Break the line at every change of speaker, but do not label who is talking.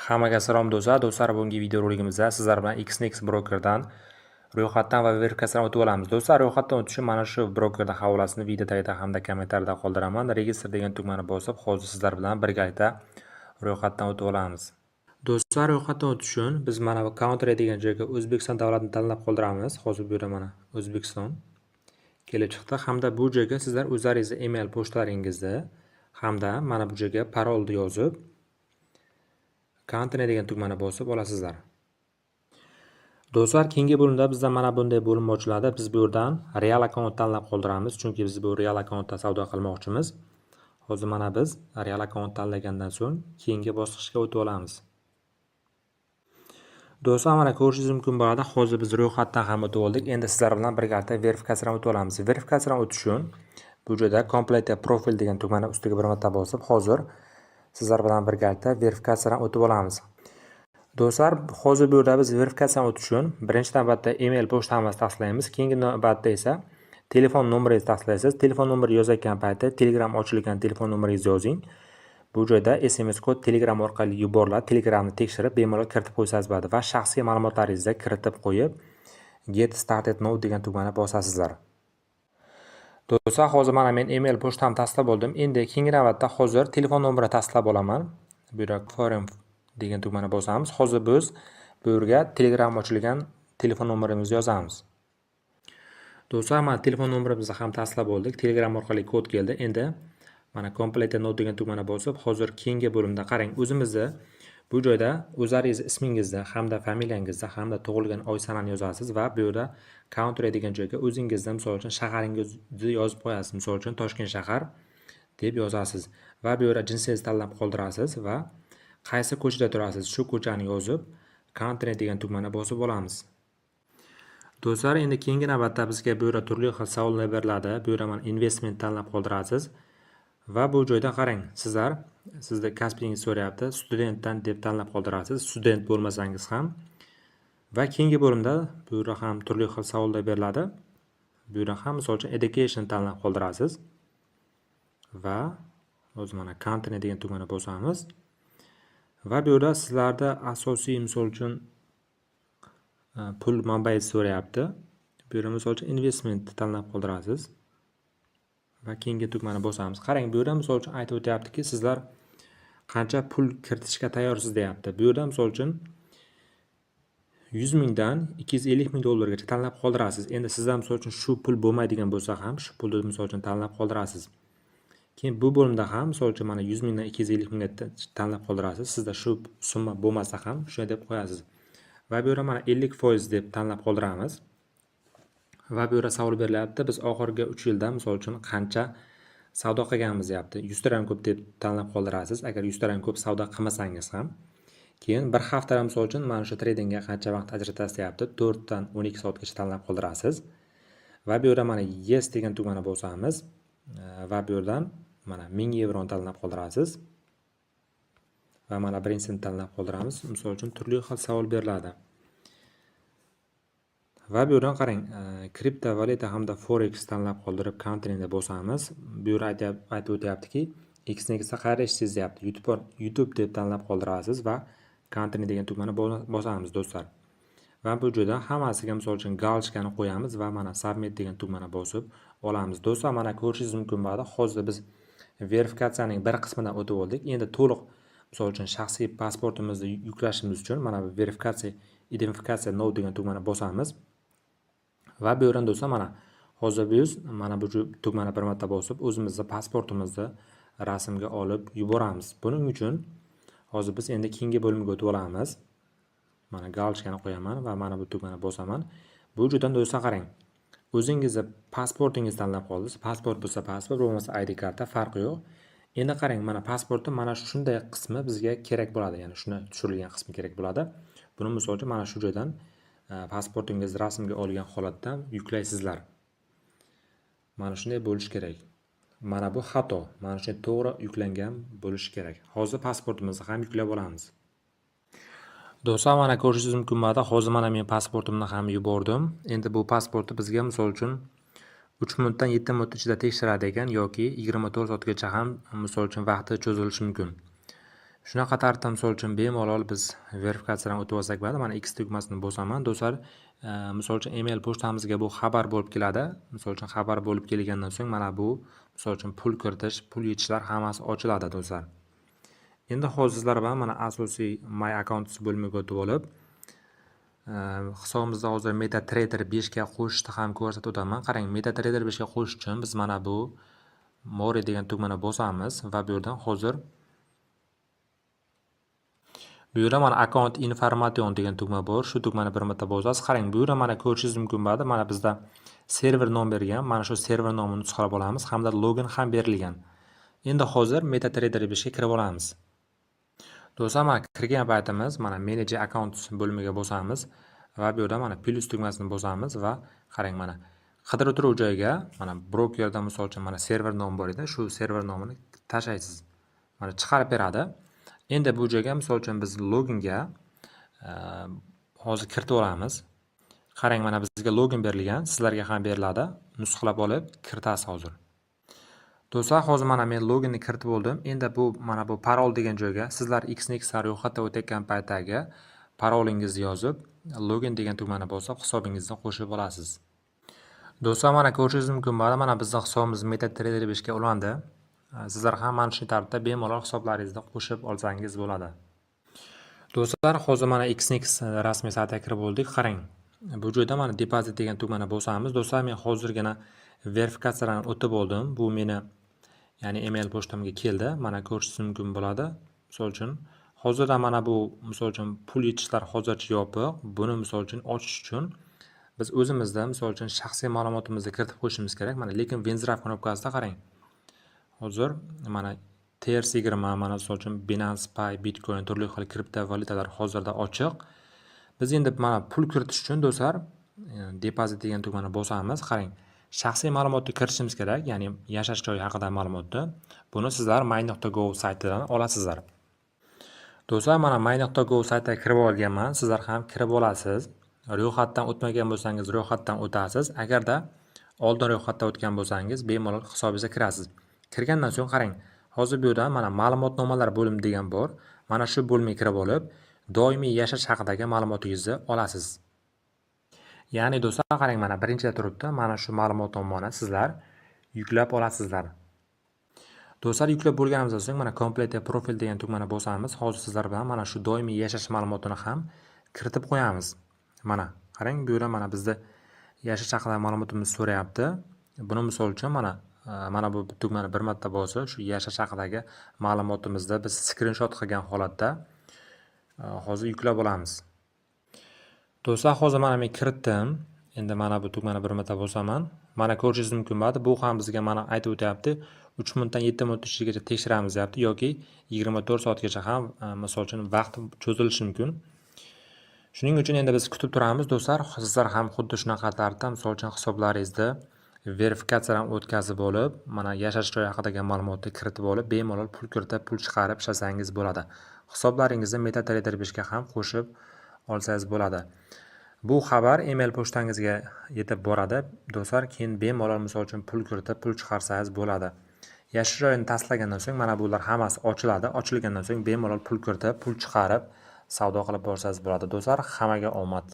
Hammaga salom do'stlar. Do'stlar, bugungi videorolikimizda sizlar bilan XNX brokerdan ro'yxatdan va verifikatsiyadan o'tib olamiz. Do'stlar, ro'yxatdan o'tish uchun mana shu brokerda havolasini video tagida hamda kommentariyada qoldiraman. Registr degan tugmani bosib, hozir sizlar bilan birgalikda ro'yxatdan o'tib olamiz. Do'stlar, ro'yxatdan o'tish uchun biz mana bu counter degan joyga O'zbekiston davlatini tanlab qoldiramiz. Hozir bu yerda mana O'zbekiston kelib chiqdi. Hamda bu joyga sizlar o'zlaringizni email pochtalaringizni hamda mana bu joyga parolni yozib Continue degan tugmani bosib olasizlar. Do'stlar, keyingi bo'limda bizda mana bunday bo'lim ochiladi. Biz bu yerdan real account tanlab qoldiramiz, chunki biz bu real accountda savdo qilmoqchimiz. Hozir mana biz real account tanlagandan so'ng keyingi bosqichga o'tib olamiz. Do'stlar, mana ko'rishingiz mumkin bo'ladi. Hozir biz ro'yxatdan ham o'tib oldik. Endi sizlar bilan birgalikda verifikatsiyadan o'tib olamiz. Verifikatsiyadan o'tish uchun bu joyda Complete Profile degan tugmani ustiga bir marta bosib, hozir sizlar bilan birgalikda verifikatsiyadan o'tib olamiz. Do'stlar, hozir bu yerda biz verifikatsiyadan o'tish uchun birinchi navbatda email pochtamizni taslaymiz. Keyingi navbatda esa telefon nomeringizni taslaysiz. Telefon nomeri yozayotgan paytda Telegram ochilgan telefon nomeringizni yozing. Bu joyda SMS kod Telegram orqali yuboriladi. Telegramni tekshirib bemalol kiritib qo'ysangiz bo'ladi va shaxsiy ma'lumotlaringizni kiritib qo'yib Get Started Now degan tugmani bosasizlar. Do'stlar, hozir mana men email pochtamni tasdiqlab oldim. Endi keyingi navbatda hozir telefon nomerini tasdiqlab olaman. Bu yerda Forum degan tugmani bosamiz. Hozir biz bu yerga Telegram ochilgan telefon nomerimizni yozamiz. Do'stlar, mana telefon nomerimizni ham tasdiqlab oldik. Telegram orqali kod keldi. Endi mana Complete Now degan tugmani bosib, hozir keyingi bo'limda qarang, o'zimizni bu joyda o'zlaringiz ismingizni hamda familiyangizni hamda tug'ilgan oy sanani yozasiz va bu yerda Country degan joyga o'zingizni, misol uchun shaharingizni yozib qo'yasiz. Misol uchun Toshkent shahar deb yozasiz va bu yerda jinsingizni tanlab qoldirasiz va qaysi ko'chada turasiz, shu ko'chani yozib Country degan tugmani bosib olamiz. Do'stlar, endi keyingi navbatda bizga bu yerda turli xil savollar beriladi. Bu yerda mana investment tanlab qoldirasiz. Va bu joyda qarang, sizlar sizda kasbingiz so'rayapti, studentdan deb tanlab qoldirasiz, student bo'lmasangiz ham. Va keyingi bo'limda bu yerda ham turli xil savollar beriladi. Bu yerda ham misol uchun education tanlab qoldirasiz. Va o'zi mana continue degan tugmani bosamiz. Va bu yerda sizlarda asosiy misol uchun pul manbai so'rayapti. Bu yerda misol uchun investment tanlab qoldirasiz. Va keyingi tugmani bosamiz. Qarang, bu yerda misol uchun aytib o'tyaptiki, sizlar qancha pul kiritishga tayyorsiz deyapti. Bu yerda misol uchun 100 mingdan 250 ming dollargacha tanlab qoldirasiz. Endi sizda misol uchun shu pul bo'lmaydigan bo'lsa ham, shu pulni misol uchun tanlab qoldirasiz. Keyin bu bo'limda ham misol uchun mana 100 mingdan 250 mingga tanlab qoldirasiz. Sizda shu summa bo'lmasa ham shunday deb qo'yasiz. Va bu yerda mana 50% deb tanlab qoldiramiz. Va bu yerda savol berilyapti, biz oxirgi 3 yilda misol uchun qancha savdo qilganmiz deyapti. 100 tadan ko'p deb tanlab qoldirasiz, agar 100 tadan ko'p savdo qilmasangiz ham. Keyin bir haftada misol uchun mana shu tradingga qancha vaqt ajratasiz deyapti. 4 dan 12 soatgacha tanlab qoldirasiz. Va bu yerda mana yes degan tugmani bosamiz va bu yerdan mana 1000 yevro tanlab qoldirasiz. Va mana birinchisini tanlab qoldiramiz. Misol uchun turli xil savol beriladi. Va bu yerdan qarang, kriptovalyuta hamda forex tanlab qoldirib Country'ni bosamiz. Bu yerda aytib o'tyaptiki, XNX'da qayerda ishlaysiz deyapti. YouTube deb tanlab qoldirasiz va Country degan tugmani bosamiz do'stlar. Va bu joyda hammasiga misol uchun galchkani qo'yamiz va mana submit degan tugmani bosib olamiz. Do'stlar, mana ko'rishingiz mumkin bo'ladi. Hozir biz verifikatsiyaning bir qismidan o'tib oldik. Endi to'liq misol uchun shaxsiy pasportimizni yuklashimiz uchun mana bu identifikatsiya now degan tugmani bosamiz. Va bu yerdan do'stlar, mana hozir biz mana bu tugmani bir marta bosib o'zimizni pasportimizni rasmga olib yuboramiz. Buning uchun hozir biz endi keyingi bo'limga o'tib olamiz. Mana galchkani qo'yaman va mana bu tugmani bosaman. Bu joydan do'stlar qarang. O'zingizni pasportingizni tanlab qoldingiz. Pasport bo'lsa pasport, bo'lmasa ID karta, farqi yo'q. Endi qarang, mana pasportning mana shunday qismi bizga kerak bo'ladi, ya'ni shuni tushirilgan qismi kerak bo'ladi. Buni misol uchun mana shu joydan pasportingiz rasmga olgan holatda yuklaysizlar. Mana shunday bo'lish kerak. Mana bu xato. Mana shunday to'g'ri yuklangan bo'lishi kerak. Hozir pasportimizni ham yuklab olamiz. Do'stlar, mana ko'rishingiz mumkin bo'ladi. Hozir mana men pasportimni ham yubordim. Endi bu pasportni bizga misol uchun 3 minutdan 7 minut ichida tekshiradi ekan yoki 24 soatgacha ham misol uchun vaqti cho'zilishi mumkin. Shunaqa tartibda misol uchun bemalol biz verifikatsiyadan o'tib olsak bo'ladi. Mana X tugmasini bosaman. Do'stlar, misol uchun email pochtamizga bu xabar bo'lib keladi. Misol uchun xabar bo'lib kelgandan so'ng mana bu misol uchun pul kiritish, pul yechishlar hammasi ochiladi do'stlar. Endi hozir sizlar bilan mana asosiy My Accounts bo'limiga o'tib olib, hisobimizda hozir MetaTrader 5 ga qo'shishni ham ko'rsatib o'taman. Qarang, MetaTrader 5 ga qo'shish uchun biz mana bu More degan tugmani bosamiz va bu yerdan hozir bu yerda mana Account Information degan tugma bor. Shu tugmani bir marta bosasiz. Qarang, bu yerda mana ko'rishingiz mumkin bo'ladi. Mana bizda server nom berilgan. Mana shu server nomini nusxalab olamiz hamda login ham berilgan. Endi hozir MetaTrader 5 ga kirib olamiz. Do'stlar, mana kirgan paytimiz mana Manage Accounts bo'limiga bosamiz va bu yerda mana plus tugmasini bosamiz va qarang, mana qidiruv turuv joyiga mana brokerda misol uchun mana server nomi bor edi. Shu server nomini tashlaysiz. Mana chiqarib beradi. Endi bu joyga misol uchun biz loginga hozir kiritib olamiz. Qarang, mana bizga login berilgan, sizlarga ham beriladi. Nusxalab olib kiritasiz hozir. Do'stlar, hozir mana men loginni kiritib oldim. Endi bu mana bu parol degan joyga sizlar Xnix ro'yxatdan o'tayotgan paytdagi parolingizni yozib, login degan tugmani bosib hisobingizni qo'shib olasiz. Do'stlar, mana ko'rishingiz mumkin bo'ladi. Mana bizning hisobimiz MetaTrader 5 ga ulandi. Sizlar ham mana shu tartibda bemalol hisoblaringizni qo'shib olsangiz bo'ladi. Do'stlar, hozir mana Xnix rasmiy saytiga kirib oldik. Qarang, bu joyda mana deposit degan tugmani bosamiz. Do'stlar, men hozirgina verifikatsiyadan o'tib oldim. Bu meni ya'ni email pochtamga keldi. Mana ko'rishingiz mumkin bo'ladi. Misol uchun hozirda mana bu misol uchun pul yechishlar hozircha yopiq. Buni misol uchun ochish uchun biz o'zimizda misol uchun shaxsiy ma'lumotimizni kiritib qo'yishimiz kerak. Mana lekin Wenzraf knopkasida qarang. Hozir mana TRC20 mana misol uchun Binance Pay, Bitcoin, turli xil kriptovalyutalar hozirda ochiq. Biz endi mana pul kiritish uchun do'stlar deposit degan tugmani bosamiz. Qarang, shaxsiy ma'lumotni kiritishimiz kerak, ya'ni yashash joyi haqida ma'lumotni. Buni sizlar my.go saytidan olasizlar. Do'stlar, mana my.go saytiga kirib olganman. Sizlar ham kirib olasiz. Ro'yxatdan o'tmagan bo'lsangiz, ro'yxatdan o'tasiz. Agarda oldin ro'yxatdan o'tgan bo'lsangiz, bemalol hisobingizga kirasiz. Kirgandan so'ng qarang, hozir bu yerda mana ma'lumotnomalar bo'limi degan bor. Mana shu bo'limga kirib olib, doimiy yashash haqidagi ma'lumotingizni olasiz. Ya'ni do'stlar, qarang, mana birinchida turibdi. Mana shu ma'lumotnomani sizlar yuklab olasizlar. Do'stlar, yuklab bo'lganimizdan so'ng mana Complete Profile degan tugmani bosamiz. Hozir sizlar bilan mana shu doimiy yashash ma'lumotini ham kiritib qo'yamiz. Mana qarang, bu yerda mana bizda yashash haqidagi ma'lumotimizni so'rayapti. Buni misol uchun mana bu tugmani bir marta bosib, shu yashash haqidagi ma'lumotimizni biz screenshot qilgan holatda hozir yuklab olamiz. Do'stlar, hozir mana men kiritdim. Endi mana bu tugmani bir marta bosaman. Mana ko'rishingiz mumkin bo'ladi. Bu ham bizga mana aytib o'tyapti. 3 minutdan 7 minut ichigacha tekshiramiz deyapti yoki 24 soatgacha ham misol uchun vaqt cho'zilishi mumkin. Shuning uchun endi biz kutib turamiz do'stlar. Sizlar ham xuddi shunaqa tartibda misol uchun hisoblaringizni verifikatsiyadan o'tkazib olib, mana yashash joyi haqidagi ma'lumotni kiritib olib, bemalol pul kiritib, pul chiqarib ishlasangiz bo'ladi. Hisoblaringizni MetaTrader 5 ga ham qo'shib olsangiz bo'ladi. Bu xabar email pochtangizga yetib boradi. Do'stlar, keyin bemalol misol uchun pul kiritib, pul chiqarsangiz bo'ladi. Yashash joyini tasdiqlagandan so'ng mana bular hammasi ochiladi. Ochilgandan so'ng bemalol pul kiritib, pul chiqarib savdo qilib borsangiz bo'ladi. Do'stlar, hammaga omad.